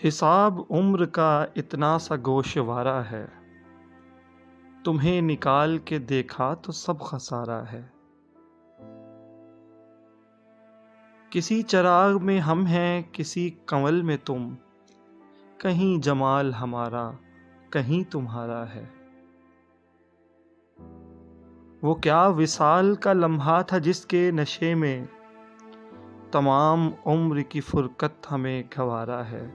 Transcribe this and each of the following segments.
حساب عمر کا اتنا سا گوشوارہ ہے، تمہیں نکال کے دیکھا تو سب خسارہ ہے۔ کسی چراغ میں ہم ہیں، کسی کنول میں تم، کہیں جمال ہمارا کہیں تمہارا ہے۔ وہ کیا وصال کا لمحہ تھا جس کے نشے میں تمام عمر کی فرقت ہمیں گوارا ہے۔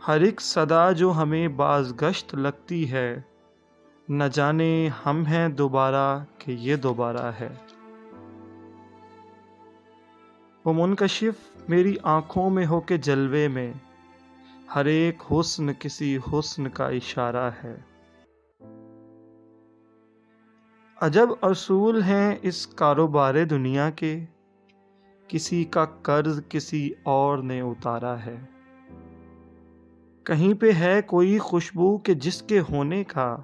ہر ایک صدا جو ہمیں بازگشت لگتی ہے، نہ جانے ہم ہیں دوبارہ کہ یہ دوبارہ ہے۔ وہ منکشف میری آنکھوں میں ہو کے جلوے میں، ہر ایک حسن کسی حسن کا اشارہ ہے۔ عجب اصول ہیں اس کاروبار دنیا کے، کسی کا قرض کسی اور نے اتارا ہے۔ کہیں پہ ہے کوئی خوشبو کہ جس کے ہونے کا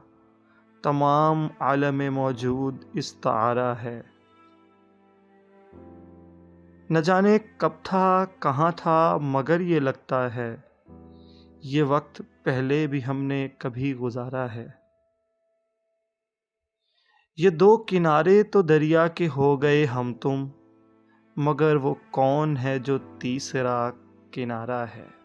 تمام عالم موجود استعارہ ہے۔ نہ جانے کب تھا کہاں تھا، مگر یہ لگتا ہے یہ وقت پہلے بھی ہم نے کبھی گزارا ہے۔ یہ دو کنارے تو دریا کے ہو گئے ہم تم، مگر وہ کون ہے جو تیسرا کنارہ ہے۔